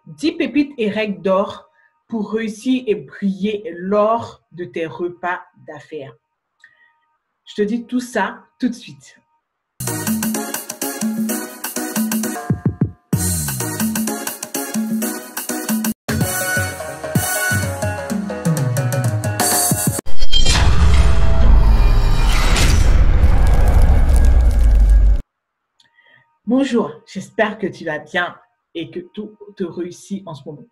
10 pépites et règles d'or pour réussir et briller lors de tes repas d'affaires. Je te dis tout ça tout de suite. Bonjour, j'espère que tu vas bien et que tout te réussit en ce moment.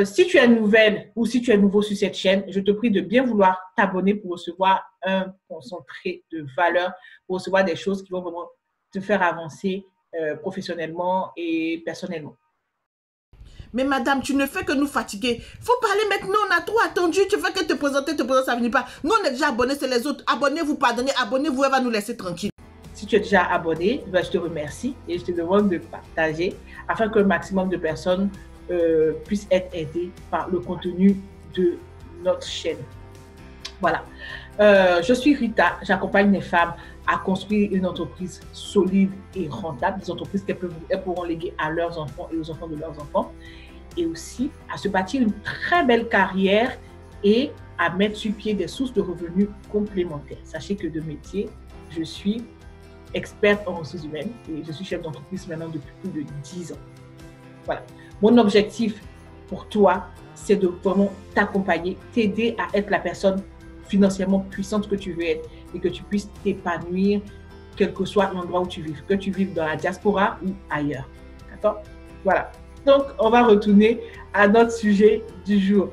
Si tu es nouvelle ou si tu es nouveau sur cette chaîne, je te prie de bien vouloir t'abonner pour recevoir un concentré de valeur, pour recevoir des choses qui vont vraiment te faire avancer professionnellement et personnellement. Mais madame, tu ne fais que nous fatiguer. Faut parler maintenant, on a trop attendu. Tu fais que te présenter, ça ne finit pas. Nous, on est déjà abonnés, c'est les autres. Abonnez-vous, pardonnez, abonnez-vous, elle va nous laisser tranquille. Si tu es déjà abonné, ben, je te remercie et je te demande de partager afin que le maximum de personnes puissent être aidées par le contenu de notre chaîne. Voilà. Je suis Rita, j'accompagne les femmes à construire une entreprise solide et rentable, des entreprises qu'elles pourront léguer à leurs enfants et aux enfants de leurs enfants, et aussi à se bâtir une très belle carrière et à mettre sur pied des sources de revenus complémentaires. Sachez que de métier, je suis experte en ressources humaines et je suis chef d'entreprise maintenant depuis plus de 10 ans. Voilà. Mon objectif pour toi, c'est de vraiment t'accompagner, t'aider à être la personne financièrement puissante que tu veux être et que tu puisses t'épanouir quel que soit l'endroit où tu vives, que tu vives dans la diaspora ou ailleurs. D'accord? Voilà. Donc, on va retourner à notre sujet du jour.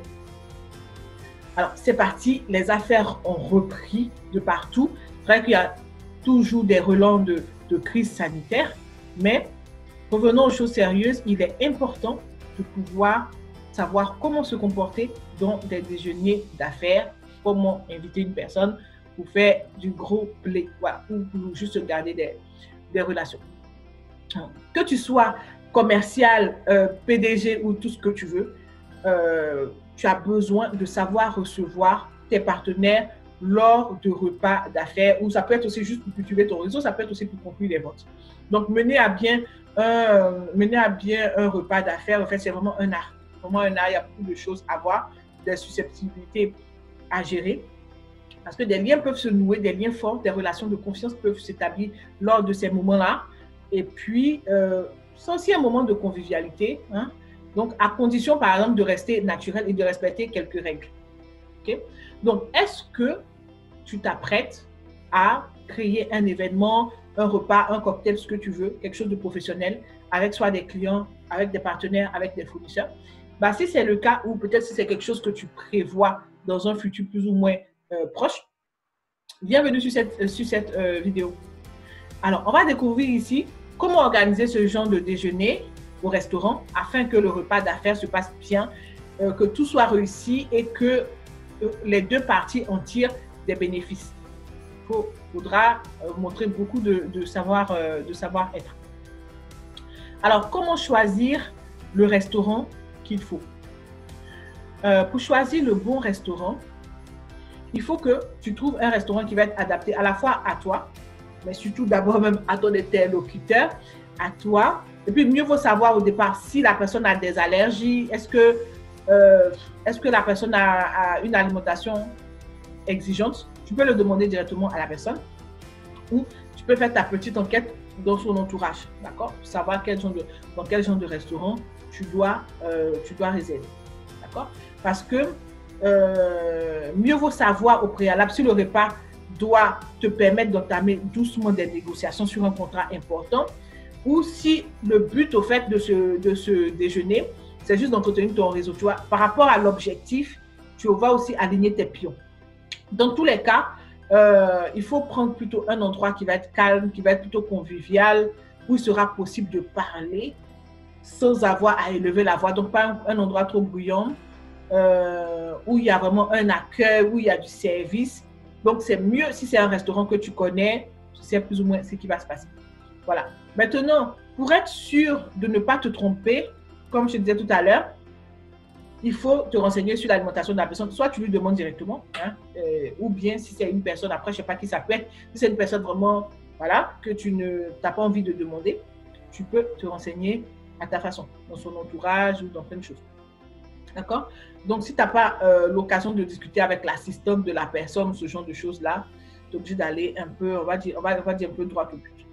Alors, c'est parti. Les affaires ont repris de partout. C'est vrai qu'il y a toujours des relents de crise sanitaire, mais revenons aux choses sérieuses. Il est important de pouvoir savoir comment se comporter dans des déjeuners d'affaires, comment inviter une personne pour faire du gros play, voilà, ou pour juste garder des relations. Que tu sois commercial, PDG ou tout ce que tu veux, tu as besoin de savoir recevoir tes partenaires lors de repas d'affaires, ou ça peut être aussi juste pour cultiver ton réseau, ça peut être aussi pour conclure les ventes. Donc, mener à bien un repas d'affaires, en fait, c'est vraiment un art. Vraiment un art, il y a beaucoup de choses à voir, des susceptibilités à gérer, parce que des liens peuvent se nouer, des liens forts, des relations de confiance peuvent s'établir lors de ces moments-là. Et puis, c'est aussi un moment de convivialité, hein? Donc, à condition, par exemple, de rester naturel et de respecter quelques règles. Okay? Donc, est-ce que tu t'apprêtes à créer un événement, un repas, un cocktail, ce que tu veux, quelque chose de professionnel, avec soit des clients, avec des partenaires, avec des fournisseurs? Bah, si c'est le cas, ou peut-être si c'est quelque chose que tu prévois dans un futur plus ou moins proche, bienvenue sur cette vidéo. Alors, on va découvrir ici comment organiser ce genre de déjeuner au restaurant afin que le repas d'affaires se passe bien, que tout soit réussi et que les deux parties en tirent des bénéfices. Il faudra montrer beaucoup de savoir-être. Alors, comment choisir le restaurant qu'il faut? Pour choisir le bon restaurant, il faut que tu trouves un restaurant qui va être adapté à la fois à toi, mais surtout d'abord même à ton interlocuteur, à toi. Et puis, mieux vaut savoir au départ si la personne a des allergies, est-ce que la personne a une alimentation exigeante. Tu peux le demander directement à la personne ou tu peux faire ta petite enquête dans son entourage, d'accord? Pour savoir dans quel genre de restaurant tu dois réserver, d'accord? Parce que mieux vaut savoir au préalable si le repas doit te permettre d'entamer doucement des négociations sur un contrat important ou si le but au fait de ce déjeuner, c'est juste d'entretenir ton réseau. Tu vois, par rapport à l'objectif, tu vas aussi aligner tes pions. Dans tous les cas, il faut prendre plutôt un endroit qui va être calme, qui va être plutôt convivial, où il sera possible de parler sans avoir à élever la voix. Donc, pas un endroit trop bruyant, où il y a vraiment un accueil, où il y a du service. Donc, c'est mieux si c'est un restaurant que tu connais, tu sais plus ou moins ce qui va se passer. Voilà. Maintenant, pour être sûr de ne pas te tromper, comme je te disais tout à l'heure, il faut te renseigner sur l'alimentation de la personne. Soit tu lui demandes directement, hein, ou bien si c'est une personne, après, je ne sais pas qui ça peut être, si c'est une personne vraiment, voilà, que tu n'as pas envie de demander, tu peux te renseigner à ta façon, dans son entourage ou dans plein de choses. D'accord? Donc, si tu n'as pas l'occasion de discuter avec l'assistante de la personne, ce genre de choses-là, tu es obligé d'aller un peu, on va dire un peu droit au but.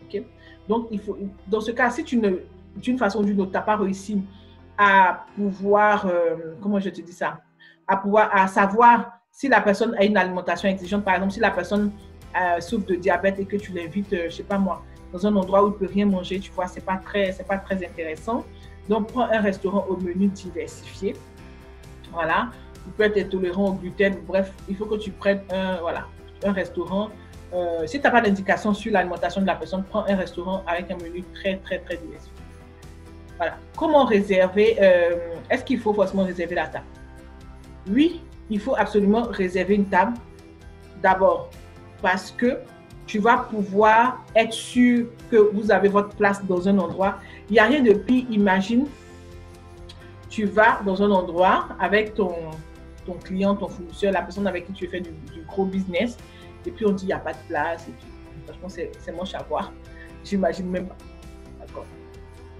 OK? Donc, il faut, dans ce cas, si tu ne, d'une façon ou d'une autre, tu n'as pas réussi à pouvoir, comment je te dis ça, à savoir si la personne a une alimentation exigeante, par exemple, si la personne souffre de diabète et que tu l'invites, je ne sais pas moi, dans un endroit où il ne peut rien manger, tu vois, c'est pas très intéressant. Donc, prends un restaurant au menu diversifié. Voilà. Il peut être intolérant au gluten. Bref, il faut que tu prennes un restaurant. Si tu n'as pas d'indication sur l'alimentation de la personne, prends un restaurant avec un menu très diversifié. Voilà. Comment réserver? Est-ce qu'il faut forcément réserver la table? Oui, il faut absolument réserver une table. D'abord, parce que tu vas pouvoir être sûr que vous avez votre place dans un endroit. Il n'y a rien de pire. Imagine, tu vas dans un endroit avec ton client, ton fournisseur, la personne avec qui tu fais du gros business, et puis on dit il n'y a pas de place. Et puis, franchement, c'est moche à voir. J'imagine même pas. D'accord.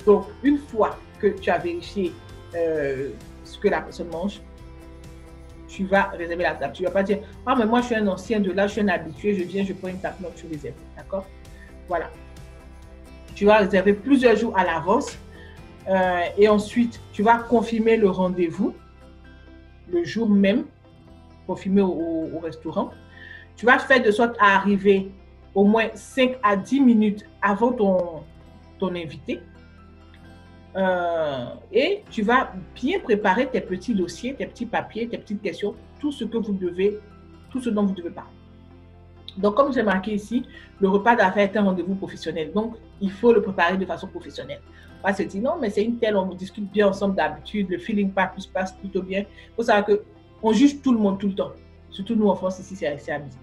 Donc, une fois que tu as vérifié ce que la personne mange, tu vas réserver la table. Tu ne vas pas dire « Ah, mais moi, je suis un ancien de là, je suis un habitué, je viens, je prends une table. » Non, tu réserves. D'accord? Voilà. Tu vas réserver plusieurs jours à l'avance. Et ensuite, tu vas confirmer le rendez-vous le jour même, confirmer au restaurant. Tu vas faire de sorte à arriver au moins 5 à 10 minutes avant ton invité. Et tu vas bien préparer tes petits dossiers, tes petits papiers, tes petites questions, tout ce dont vous devez parler. Donc, comme j'ai marqué ici, le repas d'affaires est un rendez-vous professionnel. Donc, il faut le préparer de façon professionnelle. On va se dire, non, mais c'est une telle, on discute bien ensemble d'habitude, le feeling passe plutôt bien. Il faut savoir qu'on juge tout le monde tout le temps. Surtout nous en France, ici, c'est amusant.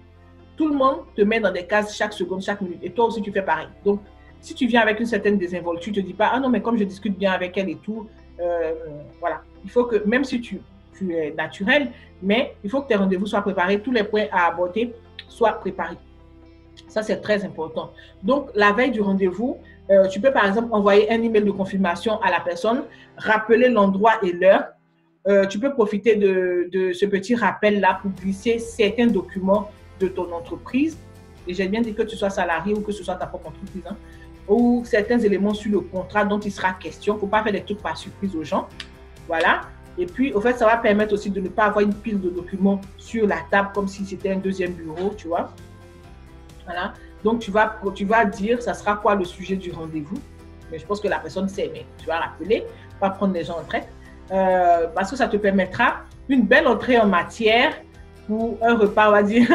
Tout le monde te met dans des cases chaque seconde, chaque minute. Et toi aussi, tu fais pareil. Donc, si tu viens avec une certaine désinvolture, tu ne te dis pas, ah non, mais comme je discute bien avec elle et tout, voilà. Il faut que, même si tu es naturel, mais il faut que tes rendez-vous soient préparés, tous les points à aborder soient préparés. Ça, c'est très important. Donc, la veille du rendez-vous, tu peux par exemple envoyer un email de confirmation à la personne, rappeler l'endroit et l'heure. Tu peux profiter de ce petit rappel-là pour glisser certains documents de ton entreprise. Et j'ai bien dit que tu sois salarié ou que ce soit ta propre entreprise, hein, ou certains éléments sur le contrat dont il sera question. Il ne faut pas faire des trucs par surprise aux gens. Voilà. Et puis, au fait, ça va permettre aussi de ne pas avoir une pile de documents sur la table comme si c'était un deuxième bureau, tu vois. Voilà. Donc, tu vas dire, ça sera quoi le sujet du rendez-vous. Mais je pense que la personne sait, mais tu vas rappeler, pas prendre les gens en traite. Parce que ça te permettra une belle entrée en matière pour un repas, on va dire,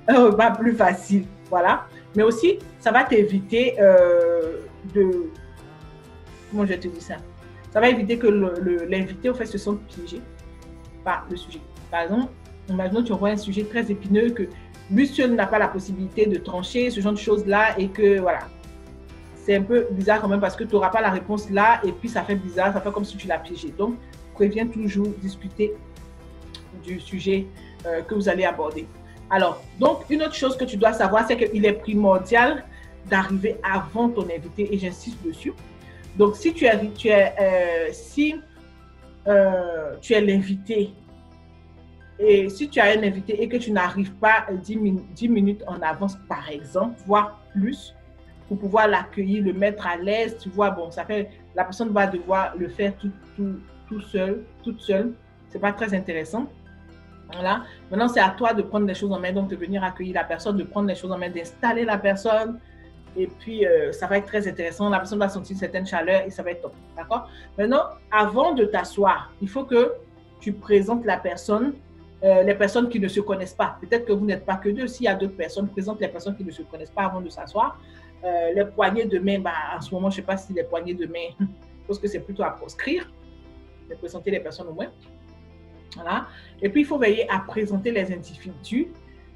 un repas plus facile. Voilà. Mais aussi, ça va t'éviter comment je te dis ça? Ça va éviter que l'invité, au fait, se sente piégé par le sujet. Par exemple, imaginons que tu envoies un sujet très épineux que lui seul n'a pas la possibilité de trancher, ce genre de choses-là, et que, voilà, c'est un peu bizarre quand même parce que tu n'auras pas la réponse là, et puis ça fait bizarre, ça fait comme si tu l'as piégé. Donc, préviens toujours discuter du sujet que vous allez aborder. Alors, donc, une autre chose que tu dois savoir, c'est qu'il est primordial d'arriver avant ton invité, et j'insiste dessus. Donc, si tu es l'invité, et si tu as un invité et que tu n'arrives pas 10 minutes en avance, par exemple, voire plus, pour pouvoir l'accueillir, le mettre à l'aise, tu vois, bon, ça fait, la personne va devoir le faire toute seule. C'est pas très intéressant. Voilà. Maintenant, c'est à toi de prendre les choses en main, donc de venir accueillir la personne, de prendre les choses en main, d'installer la personne. Et puis, ça va être très intéressant. La personne va sentir une certaine chaleur et ça va être top. D'accord? Maintenant, avant de t'asseoir, il faut que tu présentes la personne, les personnes qui ne se connaissent pas. Peut-être que vous n'êtes pas que deux. S'il y a d'autres personnes, présente les personnes qui ne se connaissent pas avant de s'asseoir. Les poignées de main, en ce moment, je ne sais pas si les poignées de main, je pense que c'est plutôt à proscrire. De présenter les personnes au moins. Voilà. Et puis, il faut veiller à présenter les individus.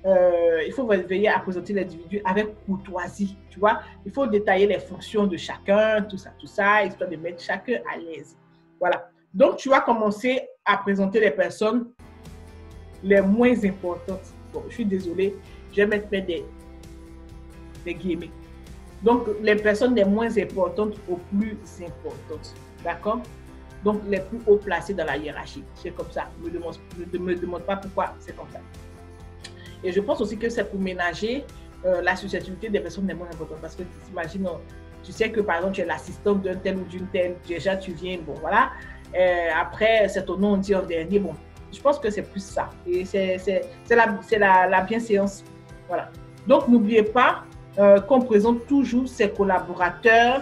Il faut veiller à présenter l'individu avec courtoisie, tu vois. Il faut détailler les fonctions de chacun, tout ça, histoire de mettre chacun à l'aise. Voilà. Donc, tu vas commencer à présenter les personnes les moins importantes. Bon, je suis désolée, je vais mettre des guillemets. Donc, les personnes les moins importantes aux plus importantes. D'accord? Donc, les plus haut placés dans la hiérarchie. C'est comme ça. Ne me demande pas pourquoi c'est comme ça. Et je pense aussi que c'est pour ménager la susceptibilité des personnes les moins importantes. Parce que imagine, tu sais que par exemple, tu es l'assistante d'un tel ou d'une telle. Déjà, tu viens, bon, voilà. Après, c'est ton nom, on dit en dernier. Bon, je pense que c'est plus ça. Et c'est la bienséance. Voilà. Donc, n'oubliez pas qu'on présente toujours ses collaborateurs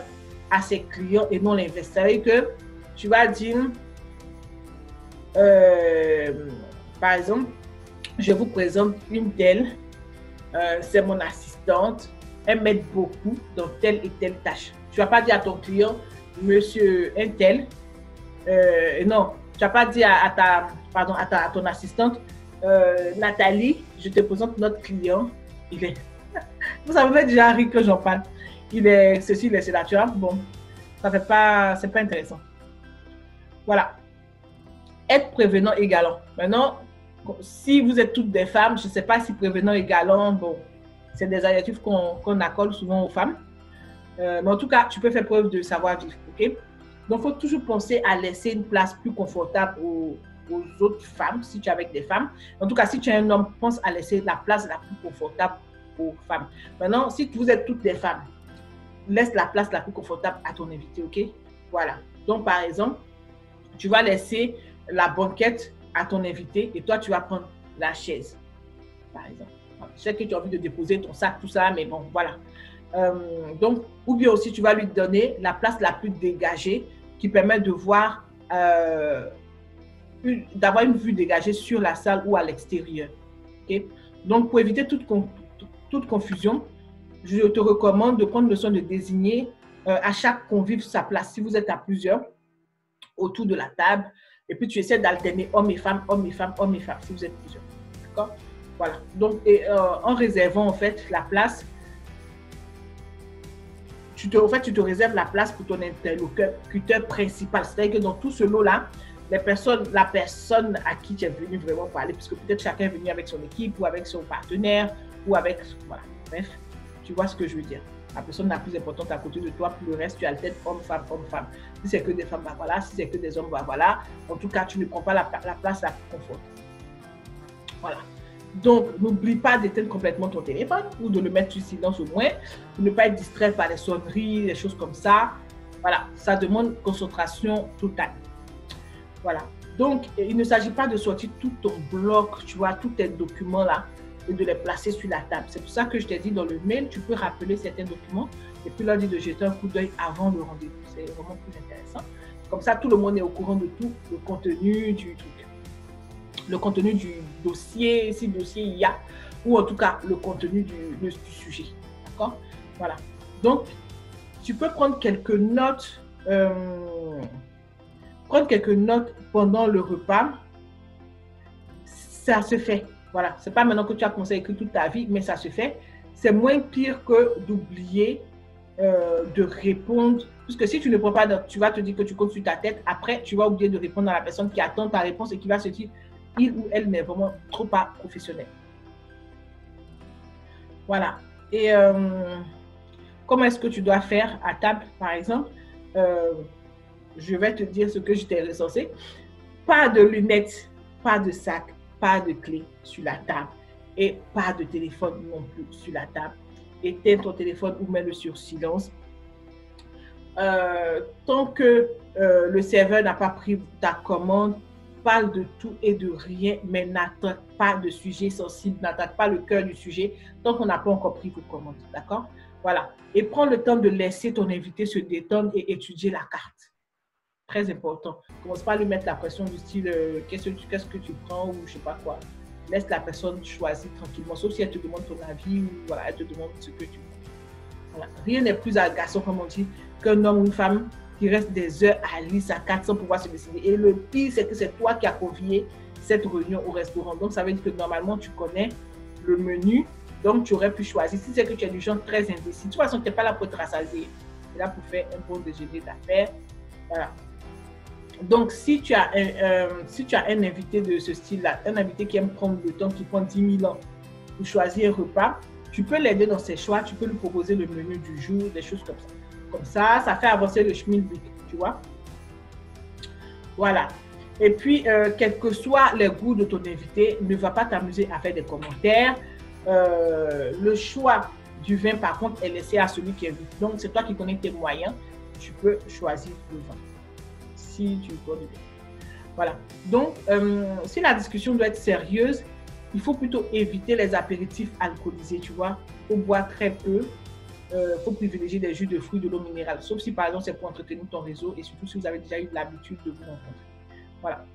à ses clients et non l'inverse. C'est-à-dire que tu vas dire, par exemple, je vous présente une telle, c'est mon assistante, elle m'aide beaucoup dans telle et telle tâche. Tu ne vas pas dire à ton client, monsieur un tel, non, tu ne vas pas dire à ton assistante, Nathalie, je te présente notre client, il est... Vous avez déjà ri que j'en parle. Il est ceci, il est cela, tu vois. Bon, ça fait pas, c'est pas intéressant. Voilà. Être prévenant et galant. Maintenant, si vous êtes toutes des femmes, je ne sais pas si prévenant et galant, bon, c'est des adjectifs qu'on accorde souvent aux femmes. Mais en tout cas, tu peux faire preuve de savoir-vivre, ok? Donc, il faut toujours penser à laisser une place plus confortable aux autres femmes, si tu es avec des femmes. En tout cas, si tu es un homme, pense à laisser la place la plus confortable aux femmes. Maintenant, si vous êtes toutes des femmes, laisse la place la plus confortable à ton invité, ok? Voilà. Donc, par exemple, tu vas laisser la banquette à ton invité et toi, tu vas prendre la chaise, par exemple. Je sais que tu as envie de déposer ton sac, tout ça, mais bon, voilà. Donc, ou bien aussi, tu vas lui donner la place la plus dégagée qui permet de voir, d'avoir une vue dégagée sur la salle ou à l'extérieur. Okay? Donc, pour éviter toute confusion, je te recommande de prendre le soin de désigner à chaque convive sa place. Si vous êtes à plusieurs autour de la table, et puis tu essaies d'alterner hommes et femmes, hommes et femmes, hommes et femmes, si vous êtes plusieurs. D'accord? Voilà. Donc, en réservant en fait la place, tu te réserves la place pour ton interlocuteur principal. C'est-à-dire que dans tout ce lot-là, la personne à qui tu es venu vraiment parler, puisque peut-être chacun est venu avec son équipe ou avec son partenaire ou avec... Voilà. Bref, tu vois ce que je veux dire. La personne la plus importante à côté de toi, pour le reste, tu alternes homme-femme, homme-femme. Si c'est que des femmes, bah voilà. Si c'est que des hommes, bah voilà. En tout cas, tu ne prends pas la place la plus confortable. Voilà. Donc, n'oublie pas d'éteindre complètement ton téléphone ou de le mettre sur silence au moins, pour ne pas être distrait par les sonneries, des choses comme ça. Voilà, ça demande concentration totale. Voilà. Donc, il ne s'agit pas de sortir tout ton bloc, tu vois, tous tes documents là, et de les placer sur la table. C'est pour ça que je t'ai dit dans le mail, tu peux rappeler certains documents et puis leur dire de jeter un coup d'œil avant le rendez-vous. C'est vraiment plus intéressant. Comme ça, tout le monde est au courant de tout, le contenu du truc. Le contenu du dossier, si dossier il y a, ou en tout cas le contenu du sujet. D'accord? Voilà. Donc, tu peux prendre quelques notes, pendant le repas. Ça se fait. Voilà. C'est pas maintenant que tu as commencé à écrire toute ta vie, mais ça se fait. C'est moins pire que d'oublier de répondre. Puisque si tu ne prends pas note, tu vas te dire que tu comptes sur ta tête. Après, tu vas oublier de répondre à la personne qui attend ta réponse et qui va se dire il ou elle n'est vraiment trop pas professionnel. Voilà. Et comment est-ce que tu dois faire à table, par exemple? Je vais te dire ce que je t'ai recensé. Pas de lunettes, pas de sac, pas de clé sur la table et pas de téléphone non plus sur la table. Éteins ton téléphone ou mets-le sur silence. Tant que le serveur n'a pas pris ta commande, parle de tout et de rien, mais n'attaque pas de sujet sensible, n'attaque pas le cœur du sujet tant qu'on n'a pas encore pris vos commandes. D'accord? Voilà. Et prends le temps de laisser ton invité se détendre et étudier la carte. Très important. Commence pas à lui mettre la pression du style qu'est-ce que tu prends ou je sais pas quoi. Laisse la personne choisir tranquillement, sauf si elle te demande ton avis ou voilà, elle te demande ce que tu veux. Voilà. Rien n'est plus agaçant, comme on dit, qu'un homme ou une femme qui reste des heures à lire sa carte sans pouvoir se décider. Et le pire, c'est que c'est toi qui as convié cette réunion au restaurant. Donc, ça veut dire que normalement, tu connais le menu, donc tu aurais pu choisir. Si c'est que tu es du genre très indécis, de toute façon, tu n'es pas là pour te rassasier. Tu es là pour faire un bon déjeuner d'affaires. Voilà. Donc, si tu as un invité de ce style-là, un invité qui aime prendre le temps, qui prend 10 000 ans pour choisir un repas, Tu peux l'aider dans ses choix, tu peux lui proposer le menu du jour, des choses comme ça. Comme ça fait avancer le schmilblick, tu vois. Voilà. Et puis, quels que soient les goûts de ton invité, ne va pas t'amuser à faire des commentaires. Le choix du vin, par contre, est laissé à celui qui invite. Donc, c'est toi qui connais tes moyens. Tu peux choisir le vin, si tu connais bien. Voilà. Donc, si la discussion doit être sérieuse, il faut plutôt éviter les apéritifs alcoolisés, tu vois. Il faut boire très peu. Il faut privilégier des jus de fruits, de l'eau minérale. Sauf si, par exemple, c'est pour entretenir ton réseau et surtout si vous avez déjà eu l'habitude de vous rencontrer. Voilà.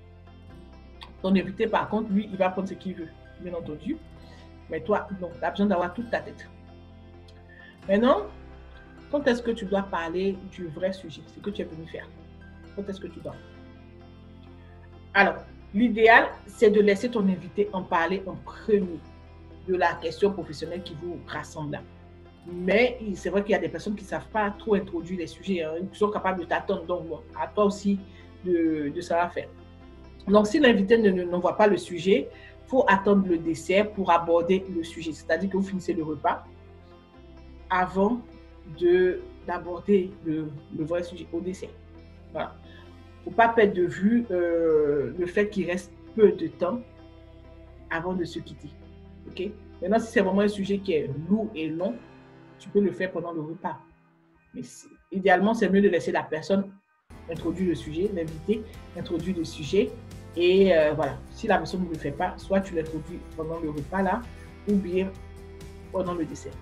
Ton invité, par contre, lui, il va prendre ce qu'il veut, bien entendu. Mais toi, donc, tu as besoin d'avoir toute ta tête. Maintenant, quand est-ce que tu dois parler du vrai sujet, ce que tu es venu faire? Quand est-ce que tu dois? Alors, l'idéal, c'est de laisser ton invité en parler en premier de la question professionnelle qui vous rassemble. Mais c'est vrai qu'il y a des personnes qui ne savent pas trop introduire les sujets, hein, qui sont capables de t'attendre. Donc, bon, à toi aussi de savoir faire. Donc, si l'invité n'envoie pas le sujet, il faut attendre le dessert pour aborder le sujet. C'est-à-dire que vous finissez le repas avant d'aborder le vrai sujet au dessert. Voilà. Il ne faut pas perdre de vue le fait qu'il reste peu de temps avant de se quitter. Okay? Maintenant, si c'est vraiment un sujet qui est lourd et long, tu peux le faire pendant le repas. Mais idéalement, c'est mieux de laisser la personne introduire le sujet, l'invité introduire le sujet. Et voilà, si la personne ne le fait pas, soit tu l'introduis pendant le repas là, ou bien pendant le dessert.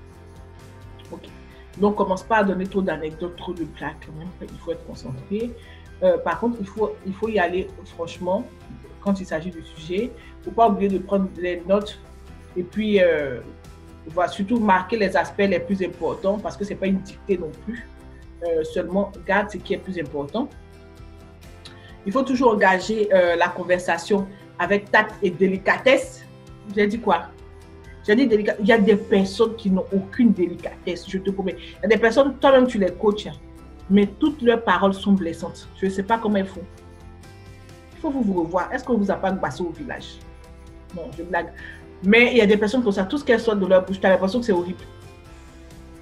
Ok. Donc, commence pas à donner trop d'anecdotes, trop de plats quand même. Il faut être concentré. Par contre, il faut y aller franchement quand il s'agit du sujet. Il ne faut pas oublier de prendre les notes et puis voilà, surtout marquer les aspects les plus importants parce que ce n'est pas une dictée non plus. Seulement, garde ce qui est plus important. Il faut toujours engager la conversation avec tact et délicatesse. J'ai dit quoi? J'ai dit délicatesse. Il y a des personnes qui n'ont aucune délicatesse, je te promets. Il y a des personnes, toi-même tu les coaches, mais toutes leurs paroles sont blessantes. Je ne sais pas comment elles font. Il faut vous revoir. Est-ce qu'on ne vous a pas passé au village? Non, je blague. Mais il y a des personnes comme ça, tout ce qu'elles sortent de leur bouche, tu as l'impression que c'est horrible.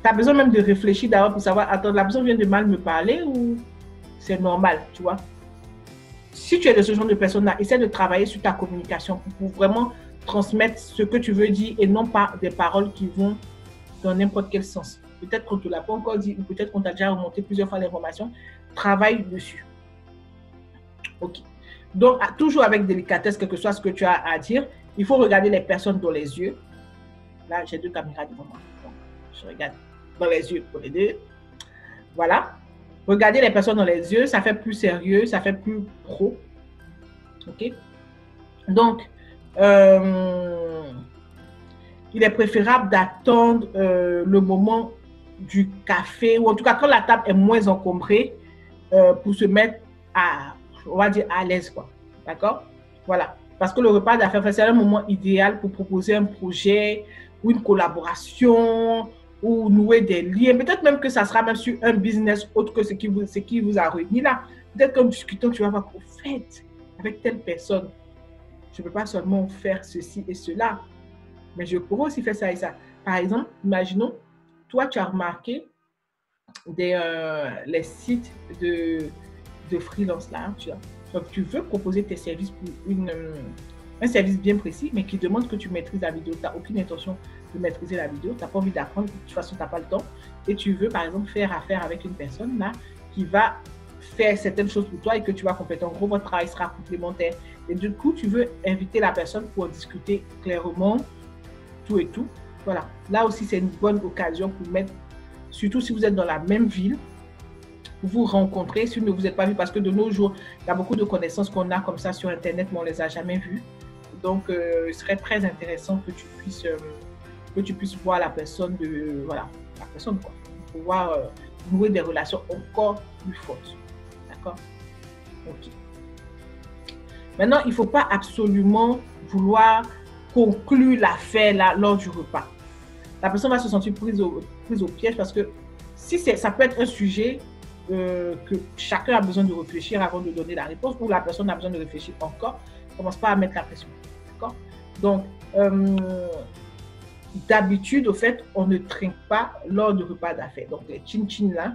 Tu as besoin même de réfléchir d'abord pour savoir, attends, la personne vient de mal me parler ou c'est normal, tu vois? Si tu es de ce genre de personne-là, essaie de travailler sur ta communication pour vraiment transmettre ce que tu veux dire et non pas des paroles qui vont dans n'importe quel sens. Peut-être qu'on ne te l'a pas encore dit ou peut-être qu'on t'a déjà remonté plusieurs fois l'information. Travaille dessus. Ok. Donc, toujours avec délicatesse, quel que soit ce que tu as à dire, il faut regarder les personnes dans les yeux. Là, j'ai deux caméras devant moi. Donc, je regarde dans les yeux pour les deux. Voilà. Regardez les personnes dans les yeux, ça fait plus sérieux, ça fait plus pro. Ok? Donc, il est préférable d'attendre le moment du café, ou en tout cas quand la table est moins encombrée, pour se mettre on va dire, à l'aise, quoi. D'accord? Voilà. Parce que le repas d'affaires, c'est un moment idéal pour proposer un projet ou une collaboration, ou nouer des liens. Peut-être même que ça sera même sur un business autre que ce qui vous a réuni là. Peut-être qu'en discutant, tu vas voir qu'au fait, avec telle personne, je ne peux pas seulement faire ceci et cela, mais je pourrais aussi faire ça et ça. Par exemple, imaginons, toi, tu as remarqué les sites de freelance là, tu vois. Donc, tu veux proposer tes services pour un service bien précis, mais qui demande que tu maîtrises la vidéo. Tu n'as aucune intention de maîtriser la vidéo, tu n'as pas envie d'apprendre, de toute façon, tu n'as pas le temps. Et tu veux, par exemple, faire affaire avec une personne là qui va faire certaines choses pour toi et que tu vas compléter. En gros, votre travail sera complémentaire. Et du coup, tu veux inviter la personne pour en discuter clairement, tout et tout. Voilà. Là aussi, c'est une bonne occasion pour mettre, surtout si vous êtes dans la même ville, pour vous rencontrer, si vous ne vous êtes pas vu, parce que de nos jours, il y a beaucoup de connaissances qu'on a comme ça sur Internet, mais on ne les a jamais vues. Donc, il serait très intéressant que tu puisses voir la personne voilà, la personne, quoi, pour pouvoir nouer des relations encore plus fortes. D'accord? Ok. Maintenant, il ne faut pas absolument vouloir conclure l'affaire là lors du repas. La personne va se sentir prise au piège parce que si ça peut être un sujet que chacun a besoin de réfléchir avant de donner la réponse, ou la personne a besoin de réfléchir encore, ne commence pas à mettre la pression. D'accord? Donc, d'habitude, au fait, on ne trinque pas lors de repas d'affaires. Donc, les chin-chin là,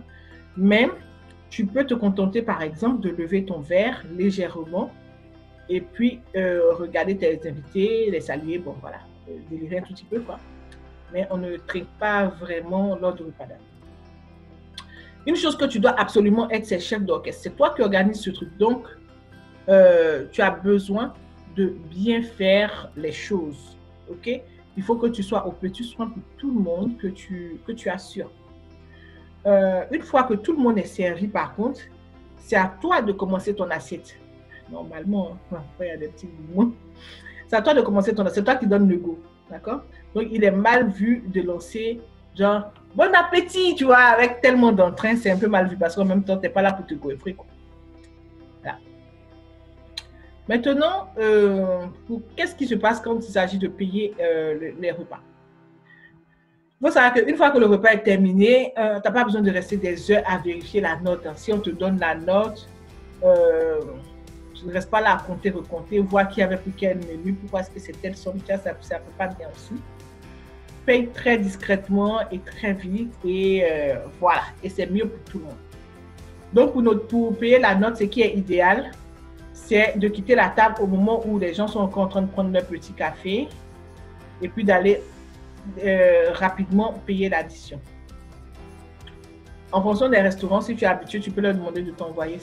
même, tu peux te contenter, par exemple, de lever ton verre légèrement et puis regarder tes invités, les saluer, bon, voilà, délirer un tout petit peu, quoi. Mais on ne trinque pas vraiment lors du repas d'affaires. Une chose que tu dois absolument être, c'est chef d'orchestre. C'est toi qui organises ce truc. Donc, tu as besoin de bien faire les choses, ok? Il faut que tu sois au petit soin pour tout le monde, que tu assures. Une fois que tout le monde est servi, par contre, c'est à toi de commencer ton assiette. Normalement, il y a des petits mouvements. C'est à toi de commencer ton assiette. C'est toi qui donne le go, d'accord? Donc, il est mal vu de lancer, genre, bon appétit, tu vois, avec tellement d'entrain, c'est un peu mal vu parce qu'en même temps, tu n'es pas là pour te goiffrer, quoi. Voilà. Maintenant, qu'est-ce qui se passe quand il s'agit de payer les repas? Il faut savoir qu'une fois que le repas est terminé, tu n'as pas besoin de rester des heures à vérifier la note. Si on te donne la note, tu ne restes pas là à compter, recompter, voir qui avait pris quel menu, pourquoi est-ce que c'est telle somme, ça ne peut pas bien aussi. Paye très discrètement et très vite et voilà, et c'est mieux pour tout le monde. Donc, pour payer la note, ce qui est idéal, c'est de quitter la table au moment où les gens sont encore en train de prendre leur petit café et puis d'aller rapidement payer l'addition. En fonction des restaurants, si tu es habitué, tu peux leur demander de t'envoyer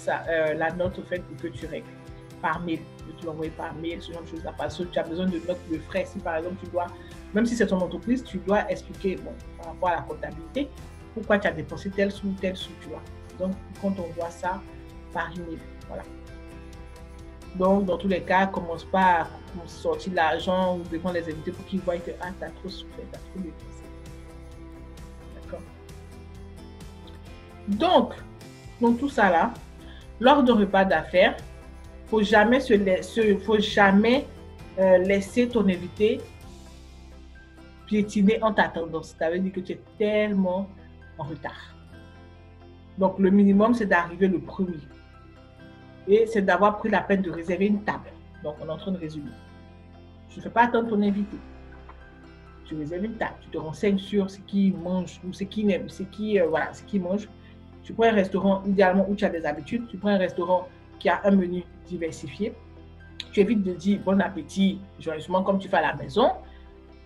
la note au fait pour que tu règles par mail, de te l'envoyer par mail, ce genre de choses-là. Parce que tu as besoin de notes de frais. Si par exemple, tu dois, même si c'est ton entreprise, tu dois expliquer, bon, par rapport à la comptabilité, pourquoi tu as dépensé tel sous, tu vois. Donc, quand on voit ça par email, voilà. Donc, dans tous les cas, commence pas à sortir l'argent ou devant les invités pour qu'ils voient que tu as trop souffert, tu as trop dépensé. D'accord. Donc, dans tout ça là, lors d'un repas d'affaires, faut jamais laisser ton invité piétiner en t'attendant. Ça veut dire que tu es tellement en retard. Donc, le minimum, c'est d'arriver le premier. Et c'est d'avoir pris la peine de réserver une table. Donc, on est en train de résumer. Tu ne fais pas attendre ton invité. Tu réserves une table. Tu te renseignes sur ce qu'il mange ou ce qu'il mange. Tu prends un restaurant, idéalement, où tu as des habitudes. Tu prends un restaurant qui a un menu diversifié. Tu évites de dire bon appétit, joyeusement, comme tu fais à la maison.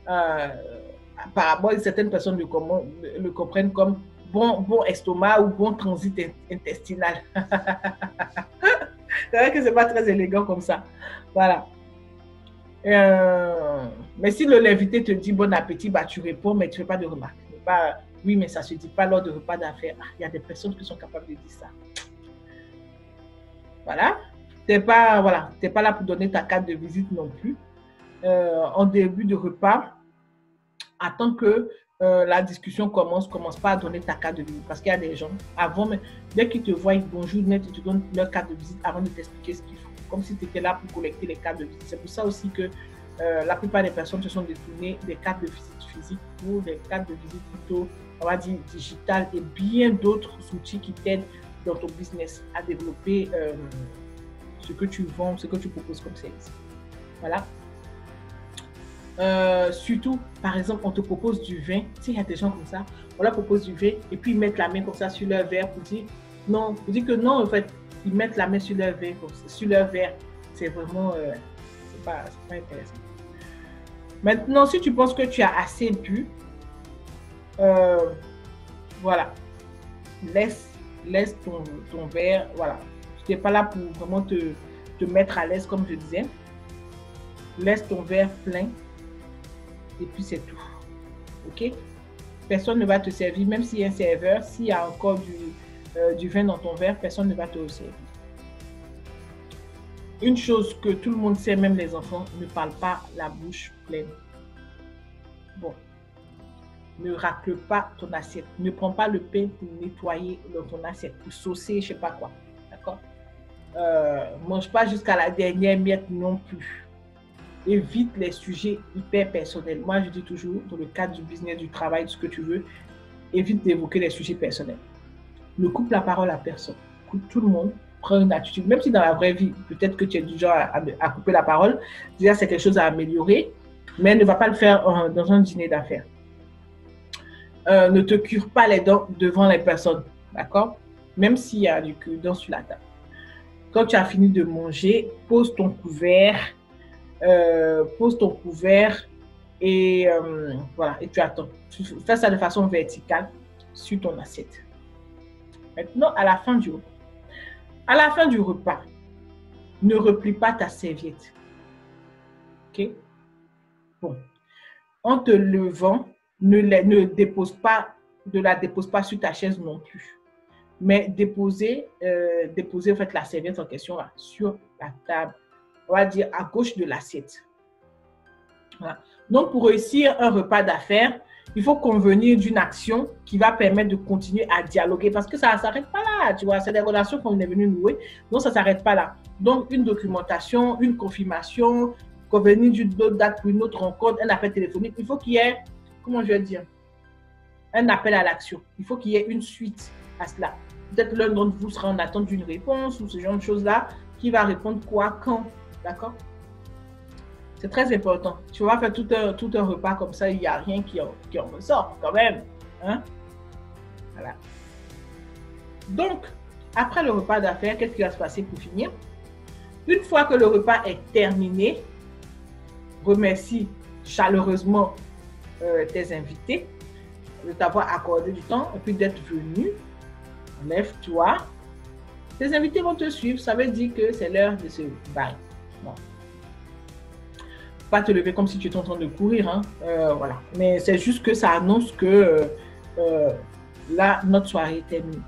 Apparemment, certaines personnes le comprennent comme bon estomac ou bon transit intestinal. C'est vrai que ce n'est pas très élégant comme ça. Voilà. Mais si l'invité te dit bon appétit, bah, tu réponds, mais tu ne fais pas de remarques. Oui, mais ça ne se dit pas lors de repas d'affaires. Il y a des personnes qui sont capables de dire ça. Voilà. Tu n'es pas là pour donner ta carte de visite non plus. En début de repas, attends que la discussion commence pas à donner ta carte de visite. Parce qu'il y a des gens, dès qu'ils te voient, bonjour, ils te donnent leur carte de visite avant de t'expliquer ce qu'il faut. Comme si tu étais là pour collecter les cartes de visite. C'est pour ça aussi que la plupart des personnes se sont détournées des cartes de visite physiques pour des cartes de visite plutôt, on va dire, digitales et bien d'autres outils qui t'aident dans ton business à développer ce que tu vends, ce que tu proposes comme service. Voilà. Surtout, par exemple, on te propose du vin. Tu sais, il y a des gens comme ça, on leur propose du vin et puis ils mettent la main comme ça sur leur verre pour dire non, que non, en fait, ils mettent la main sur leur verre, c'est vraiment, c'est pas intéressant. Maintenant, si tu penses que tu as assez bu, voilà, laisse ton verre, voilà. Tu n'es pas là pour vraiment te mettre à l'aise, comme je disais. Laisse ton verre plein et puis c'est tout. Ok? Personne ne va te servir, même s'il y a un serveur, s'il y a encore du vin dans ton verre, personne ne va te servir. Une chose que tout le monde sait, même les enfants, ne parle pas la bouche pleine. Bon. Ne racle pas ton assiette. Ne prends pas le pain pour nettoyer dans ton assiette, pour saucer, je ne sais pas quoi. D'accord? Mange pas jusqu'à la dernière miette non plus. Évite les sujets hyper personnels. Moi, je dis toujours, dans le cadre du business, du travail, de ce que tu veux, évite d'évoquer les sujets personnels. Ne coupe la parole à personne. Écoute tout le monde, prends une attitude. Même si dans la vraie vie, peut-être que tu es du genre à couper la parole, déjà, c'est quelque chose à améliorer. mais ne va pas le faire dans un dîner d'affaires. Ne te cure pas les dents devant les personnes, d'accord? Même s'il y a du cure-dent sur la table. Quand tu as fini de manger, pose ton couvert et voilà, et tu attends. Tu fais ça de façon verticale sur ton assiette. Maintenant, à la fin du repas. À la fin du repas, ne replie pas ta serviette. OK? Bon. En te levant, ne la dépose pas sur ta chaise non plus. Mais déposer en fait la serviette en question là, sur la table. On va dire à gauche de l'assiette. Voilà. Donc, pour réussir un repas d'affaires, il faut convenir d'une action qui va permettre de continuer à dialoguer parce que ça ne s'arrête pas là, tu vois. C'est des relations qu'on est venu nouer, donc ça ne s'arrête pas là. Donc, une documentation, une confirmation, convenir d'une autre date pour une autre rencontre, un appel téléphonique. Il faut qu'il y ait, comment je vais dire, un appel à l'action. Il faut qu'il y ait une suite à cela. Peut-être l'un d'entre vous sera en attente d'une réponse ou ce genre de choses-là. Qui va répondre quoi, quand, d'accord? C'est très important. Tu vas faire tout un repas comme ça, il n'y a rien qui en ressort quand même. Hein? Voilà. Donc, après le repas d'affaires, qu'est-ce qui va se passer pour finir? Une fois que le repas est terminé, remercie chaleureusement tes invités de t'avoir accordé du temps et puis d'être venu. Lève-toi. Tes invités vont te suivre. Ça veut dire que c'est l'heure de se barrer. Bon. Pas te lever comme si tu étais en train de courir. Hein. Voilà. Mais c'est juste que ça annonce que là, notre soirée est terminée.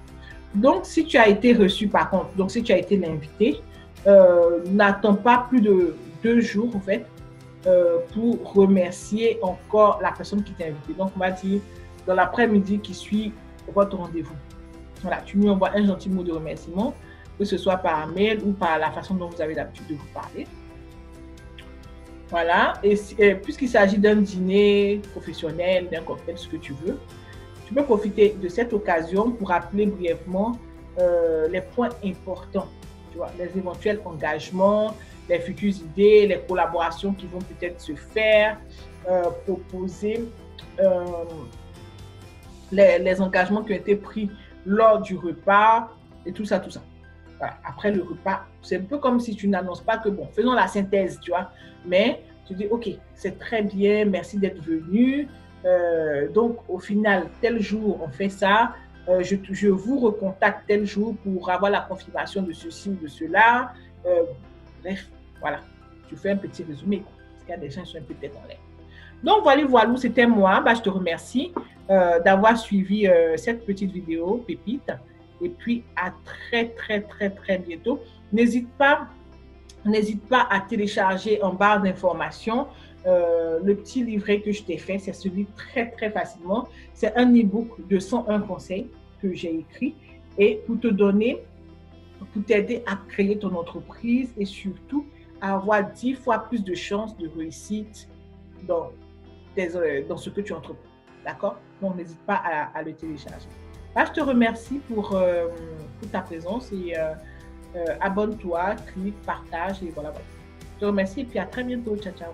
Donc, si tu as été reçu par contre, donc si tu as été l'invité, n'attends pas plus de 2 jours en fait pour remercier encore la personne qui t'a invité. Donc, on va dire dans l'après-midi qui suit votre rendez-vous. Voilà, tu lui envoies un gentil mot de remerciement, que ce soit par mail ou par la façon dont vous avez l'habitude de vous parler. Voilà, et puisqu'il s'agit d'un dîner professionnel, d'un cocktail, ce que tu veux, tu peux profiter de cette occasion pour rappeler brièvement les points importants, tu vois, les éventuels engagements, les futures idées, les collaborations qui vont peut-être se faire, proposer les engagements qui ont été pris lors du repas et tout ça, tout ça. Voilà. Après le repas, c'est un peu comme si tu n'annonces pas que, bon, faisons la synthèse, tu vois, mais tu dis, ok, c'est très bien, merci d'être venu. Donc, au final, tel jour, on fait ça. Je vous recontacte tel jour pour avoir la confirmation de ceci ou de cela. Bref, voilà. Tu fais un petit résumé, parce qu'il y a des gens qui sont un peu tête en l'air. Donc, voilà, c'était moi. Bah, je te remercie d'avoir suivi cette petite vidéo pépite. Et puis, à très bientôt. N'hésite pas à télécharger en barre d'informations le petit livret que je t'ai fait. C'est celui très facilement. C'est un e-book de 101 conseils que j'ai écrit et pour t'aider à créer ton entreprise et surtout à avoir 10 fois plus de chances de réussite dans ce que tu entreprends. D'accord? Donc, n'hésite pas à le télécharger. Là, je te remercie pour ta présence et abonne-toi, clique, partage et voilà. Je te remercie et puis à très bientôt. Ciao, ciao.